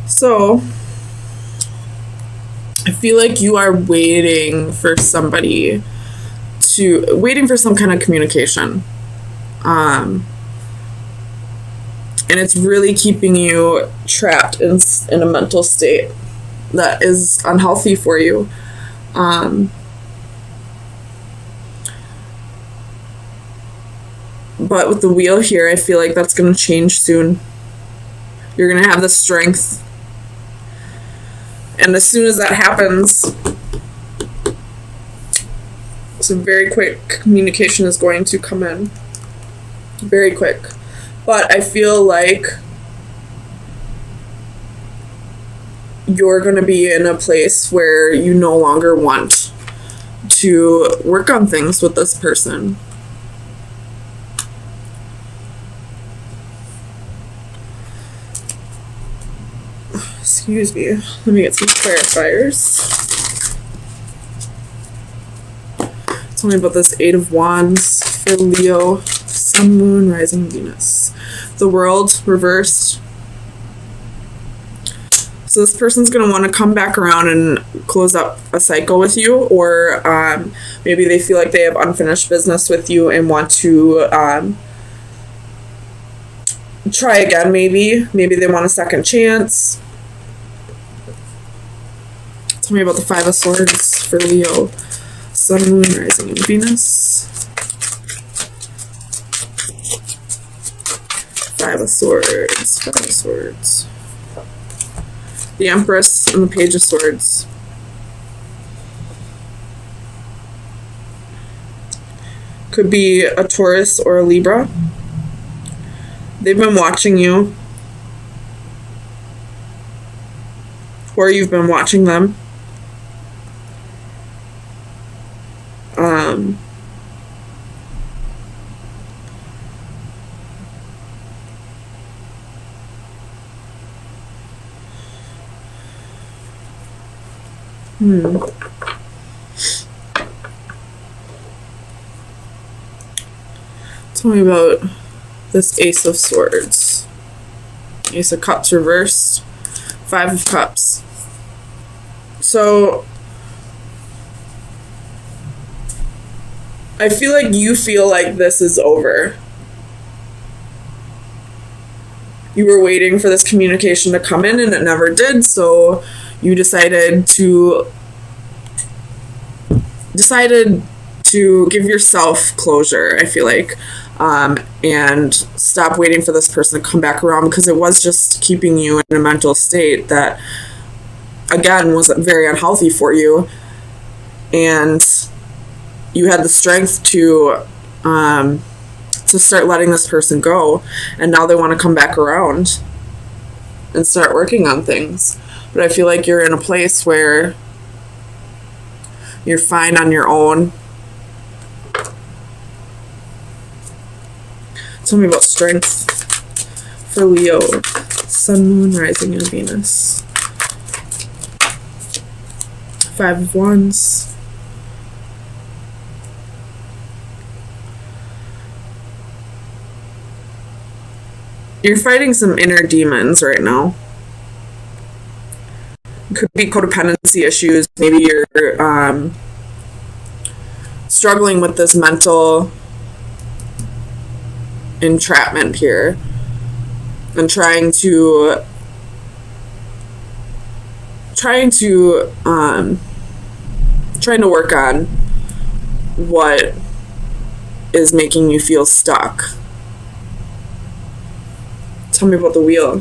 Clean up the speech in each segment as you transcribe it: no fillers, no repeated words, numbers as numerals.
So I feel like you are waiting for some kind of communication. And it's really keeping you trapped in a mental state that is unhealthy for you. But with the wheel here, I feel like that's going to change soon. You're going to have the strength. And as soon as that happens, some very quick communication is going to come in. Very quick. But I feel like you're going to be in a place where you no longer want to work on things with this person. Excuse me. Let me get some clarifiers. Tell me about this Eight of Wands for Leo, Sun, Moon, Rising, Venus. The World reversed. So this person's going to want to come back around and close up a cycle with you, or maybe they feel like they have unfinished business with you and want to try again. Maybe they want a second chance. Tell me about the Five of Swords for Leo, Sun, Moon, Rising, and Venus. Five of Swords, Five of Swords. The Empress and the Page of Swords. Could be a Taurus or a Libra. They've been watching you, or you've been watching them. Tell me about this Ace of Swords. Ace of Cups reversed. Five of Cups. So I feel like you feel like this is over. You were waiting for this communication to come in and it never did, so you decided to give yourself closure, I feel like, and stop waiting for this person to come back around, because it was just keeping you in a mental state that, again, was very unhealthy for you. And you had the strength to start letting this person go, and now they want to come back around and start working on things. But I feel like you're in a place where you're fine on your own. Tell me about strength for Leo, Sun, Moon, Rising, and Venus. Five of Wands. You're fighting some inner demons right now. It could be codependency issues. Maybe you're struggling with this mental entrapment here and trying to work on what is making you feel stuck. Tell me about the Wheel.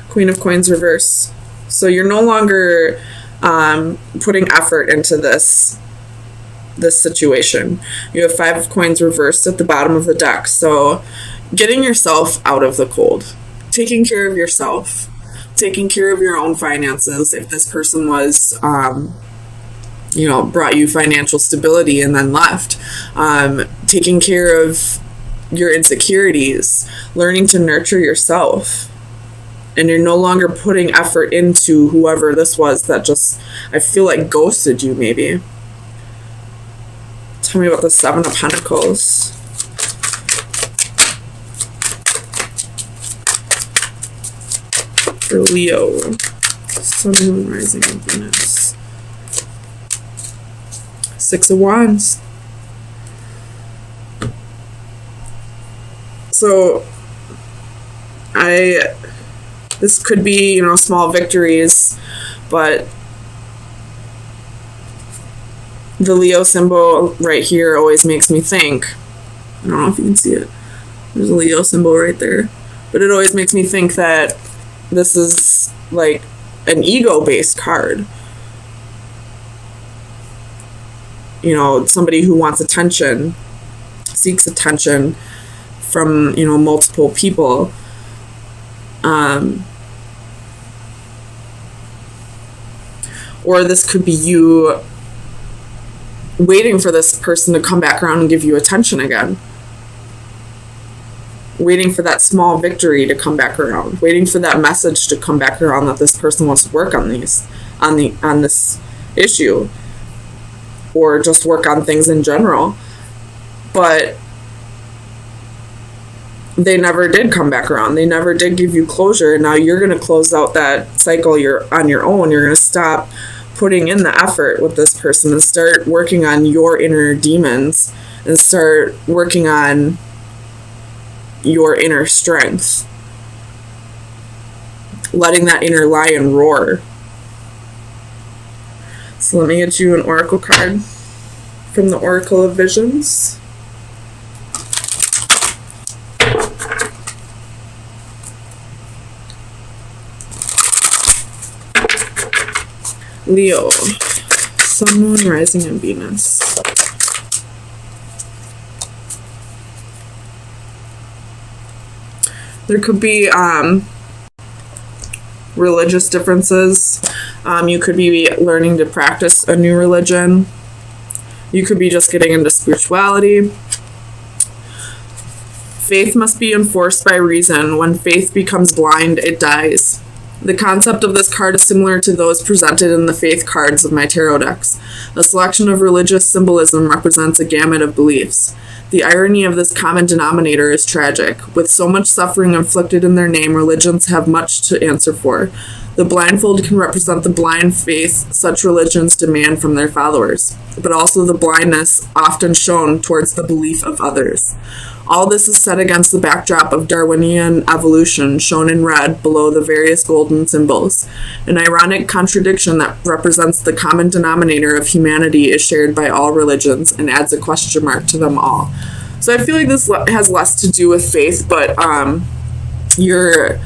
Queen of Coins reverse. So you're no longer putting effort into this situation. You have Five of Coins reversed at the bottom of the deck. So getting yourself out of the cold, taking care of yourself, taking care of your own finances. If this person was, brought you financial stability and then left, taking care of your insecurities, learning to nurture yourself. And you're no longer putting effort into whoever this was that just, I feel like, ghosted you, maybe. Tell me about the Seven of Pentacles. for Leo. Sun, Moon, Rising, and Venus. Six of Wands. So, this could be, you know, small victories, but the Leo symbol right here always makes me think. I don't know if you can see it. There's a Leo symbol right there. But it always makes me think that this is like an ego-based card. You know, somebody who wants attention, seeks attention from, you know, multiple people. Or this could be you waiting for this person to come back around and give you attention again. Waiting for that small victory to come back around. Waiting for that message to come back around that this person wants to work on this issue. Or just work on things in general. But they never did come back around. They never did give you closure. And now you're going to close out that cycle on your own. You're going to stop putting in the effort with this person and start working on your inner demons and start working on your inner strength. Letting that inner lion roar. So let me get you an oracle card from the Oracle of Visions. Leo, Sun, Moon, Rising, and Venus. There could be religious differences. You could be learning to practice a new religion. You could be just getting into spirituality. Faith must be enforced by reason. When faith becomes blind, it dies. The concept of this card is similar to those presented in the faith cards of my tarot decks. A selection of religious symbolism represents a gamut of beliefs. The irony of this common denominator is tragic. With so much suffering inflicted in their name, religions have much to answer for. The blindfold can represent the blind faith such religions demand from their followers, but also the blindness often shown towards the belief of others. All this is set against the backdrop of Darwinian evolution, shown in red below the various golden symbols. An ironic contradiction that represents the common denominator of humanity is shared by all religions and adds a question mark to them all. So I feel like this has less to do with faith, but you're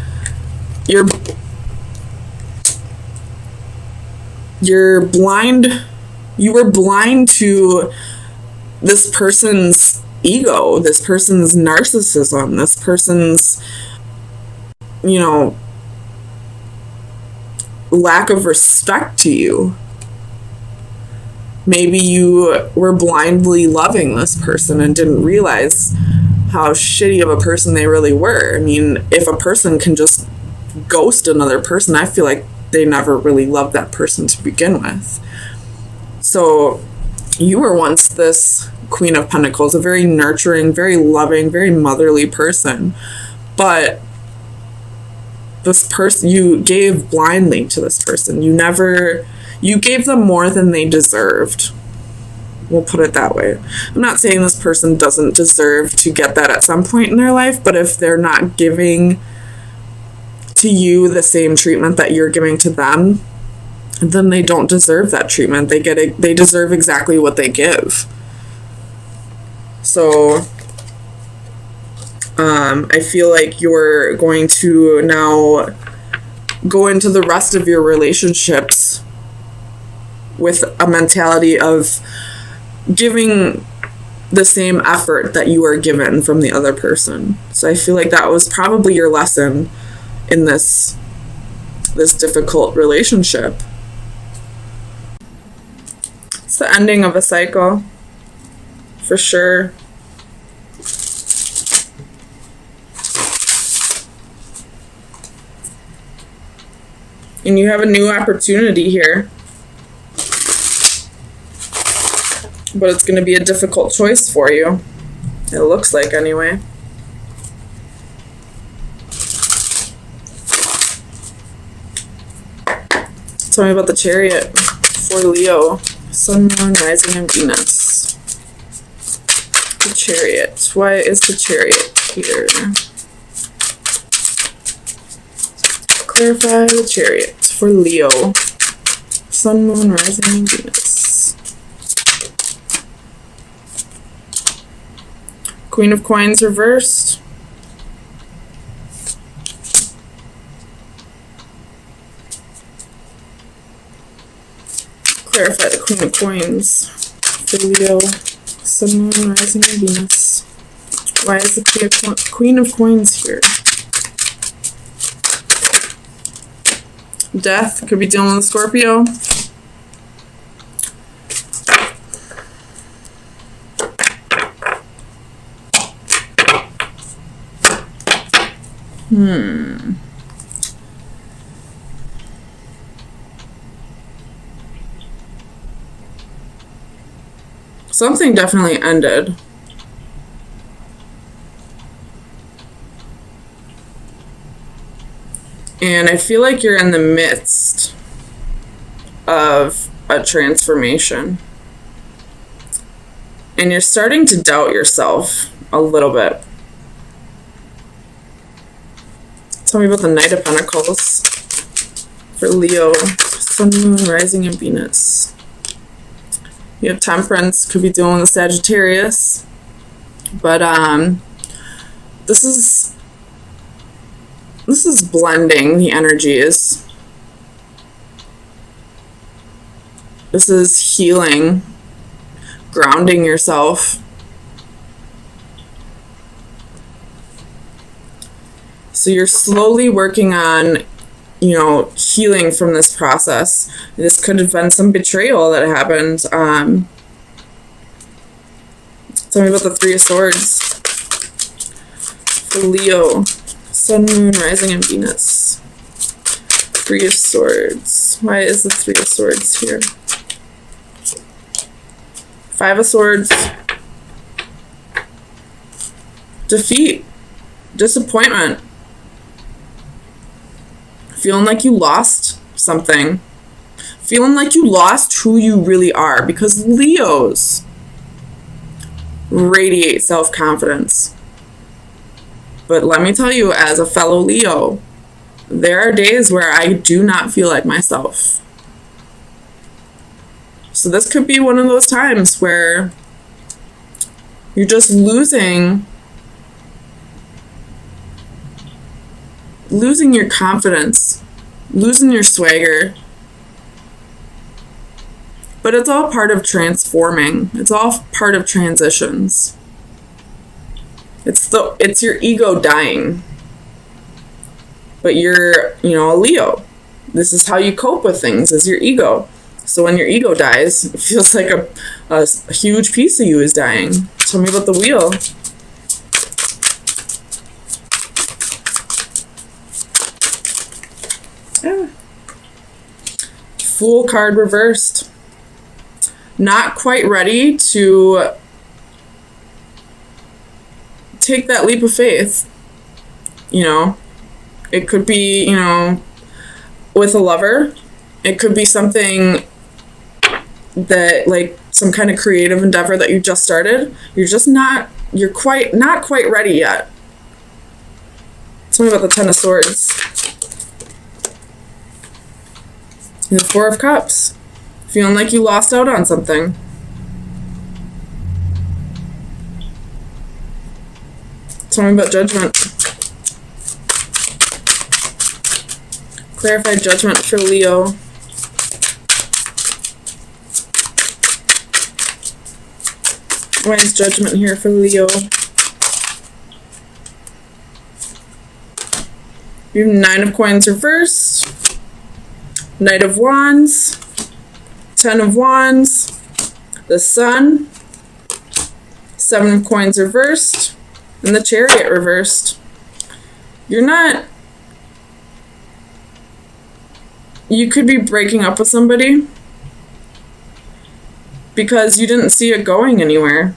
blind. You were blind to this person's ego, this person's narcissism, this person's, you know, lack of respect to you. Maybe you were blindly loving this person and didn't realize how shitty of a person they really were. I mean, if a person can just ghost another person, I feel like they never really loved that person to begin with. So you were once this Queen of Pentacles, a very nurturing, very loving, very motherly person. But this person, you gave blindly to this person. You gave them more than they deserved. We'll put it that way. I'm not saying this person doesn't deserve to get that at some point in their life, but if they're not giving to you the same treatment that you're giving to them, then they don't deserve that treatment. They deserve exactly what they give. So I feel like you're going to now go into the rest of your relationships with a mentality of giving the same effort that you are given from the other person. So I feel like that was probably your lesson in this difficult relationship. It's the ending of a cycle, for sure. And you have a new opportunity here. But it's going to be a difficult choice for you. It looks like, anyway. Tell me about the Chariot for Leo, Sun, Moon, Rising, and Venus. The Chariot. Why is the Chariot here? Clarify the Chariot for Leo, Sun, Moon, Rising, and Venus. Queen of Coins reversed. Clarify the Queen of Coins for Leo, Sun, Moon, Rising, and Venus. Why is the Queen of Coins here? Death. Could be dealing with Scorpio. Something definitely ended. And I feel like you're in the midst of a transformation. And you're starting to doubt yourself a little bit. Tell me about the Knight of Pentacles for Leo, Sun, Moon, Rising, and Venus. You have Temperance, could be dealing with Sagittarius. But this is blending the energies. This is healing, grounding yourself. So you're slowly working on, healing from this process. This could have been some betrayal that happened. Tell me about the Three of Swords for Leo, Sun, Moon, Rising, and Venus. Three of Swords. Why is the Three of Swords here? Five of Swords. Defeat. Disappointment. Feeling like you lost something. Feeling like you lost who you really are. Because Leos radiate self-confidence. But let me tell you, as a fellow Leo, there are days where I do not feel like myself. So this could be one of those times where you're just losing your confidence, losing your swagger. But it's all part of transforming. It's all part of transitions. It's your ego dying. But you're, a Leo. This is how you cope with things, is your ego. So when your ego dies, it feels like a huge piece of you is dying. Tell me about the Wheel. Fool card reversed. Not quite ready to take that leap of faith. It could be, with a lover. It could be something that, like, some kind of creative endeavor that you just started. Not quite ready yet. Tell me about the Ten of Swords. And the Four of Cups. Feeling like you lost out on something. Tell me about Judgment. Clarify Judgment for Leo. Why is Judgment here for Leo? You have Nine of Coins reversed. Knight of Wands. Ten of Wands. The Sun. Seven of Coins reversed. And the Chariot reversed. You could be breaking up with somebody because you didn't see it going anywhere.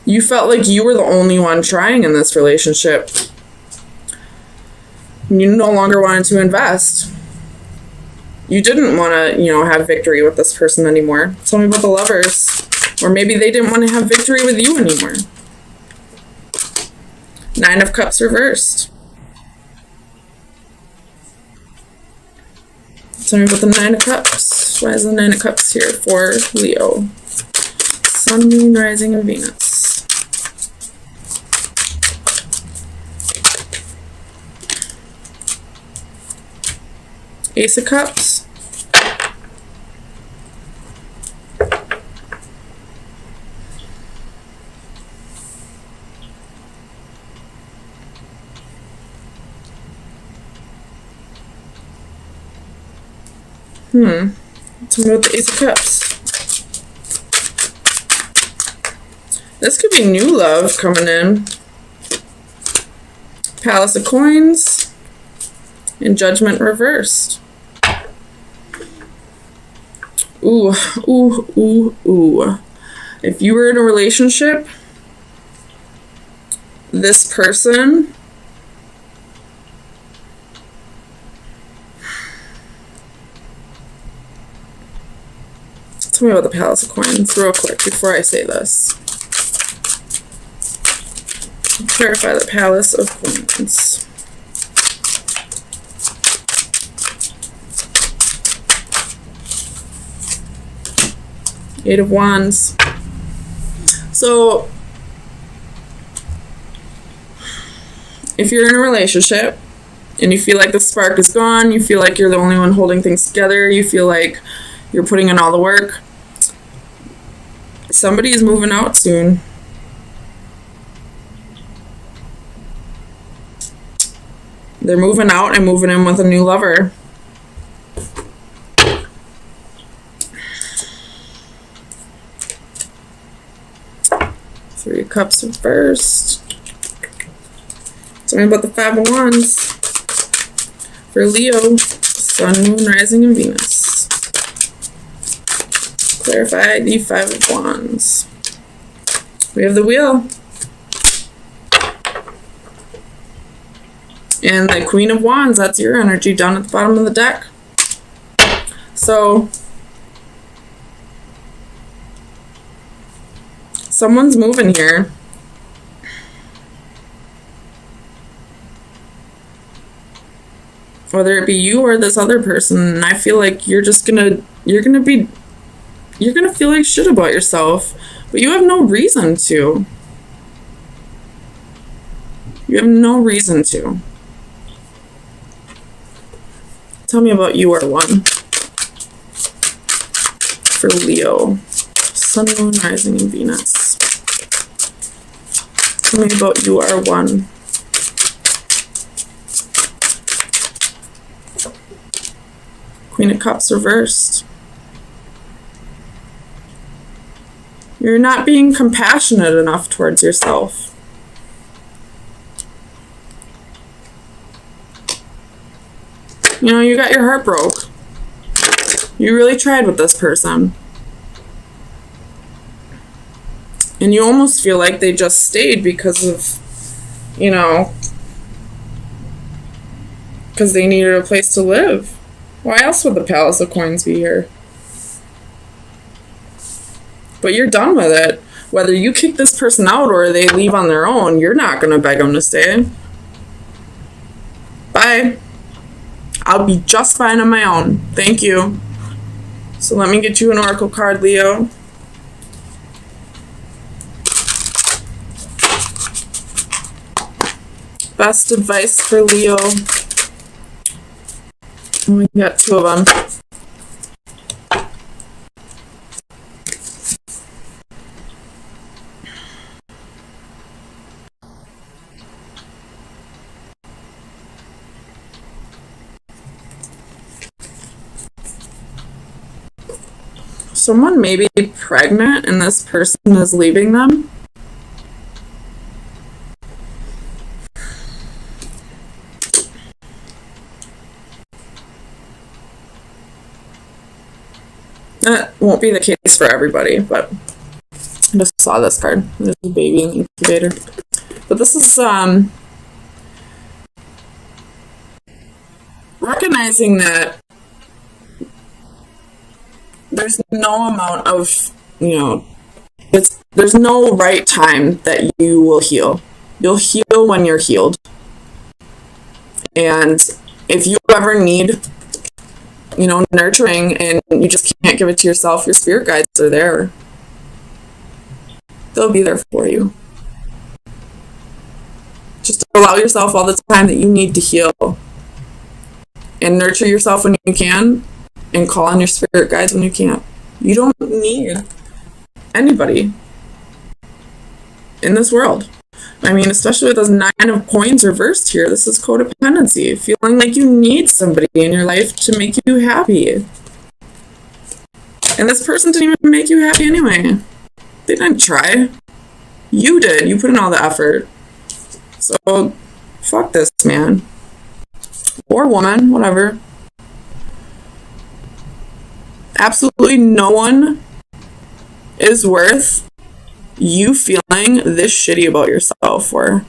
You felt like you were the only one trying in this relationship. You no longer wanted to invest. You didn't want to, have victory with this person anymore. Tell me about the Lovers. Or maybe they didn't want to have victory with you anymore. 9 of Cups reversed. Tell me about the 9 of Cups. Why is the 9 of Cups here for Leo? Sun, Moon, Rising, and Venus. Ace of Cups. Tell me about the Ace of Cups. This could be new love coming in. Palace of Coins. And Judgment reversed. Ooh, ooh, ooh, ooh. If you were in a relationship, this person tell me about the Palace of Coins real quick before I say this. Clarify the Palace of Coins. Eight of Wands. So, if you're in a relationship and you feel like the spark is gone, you feel like you're the only one holding things together, you feel like you're putting in all the work, somebody is moving out soon. They're moving out and moving in with a new lover. Three of Cups reversed. Tell me about the 5 of Wands for Leo, Sun, Moon, Rising, and Venus. Clarify the 5 of Wands. We have the Wheel. And the Queen of Wands, that's your energy down at the bottom of the deck. So, someone's moving here. Whether it be you or this other person, and I feel like you're gonna feel like shit about yourself, but you have no reason to. You have no reason to. Tell me about you are one for Leo, Sun, Moon, Rising, and Venus. Tell me about you are one. Queen of Cups reversed. You're not being compassionate enough towards yourself. You got your heart broke. You really tried with this person. And you almost feel like they just stayed because of, because they needed a place to live. Why else would the Palace of Coins be here? But you're done with it. Whether you kick this person out or they leave on their own, you're not going to beg them to stay. Bye. I'll be just fine on my own. Thank you. So let me get you an oracle card, Leo. Best advice for Leo. We got 2 of them. Someone may be pregnant and this person is leaving them. That won't be the case for everybody, but I just saw this card. There's a baby in the incubator. But this is recognizing that there's no amount of, there's no right time that you will heal. You'll heal when you're healed. And if you ever need, nurturing and you just can't give it to yourself, your spirit guides are there. They'll be there for you. Just allow yourself all the time that you need to heal. And nurture yourself when you can, and call on your spirit guides when you can't. You don't need anybody in this world. I mean, especially with those 9 of coins reversed here, this is codependency. Feeling like you need somebody in your life to make you happy. And this person didn't even make you happy anyway. They didn't try. You did. You put in all the effort. So, fuck this, man. Or woman, whatever. Absolutely no one is worth you feeling this shitty about yourself for.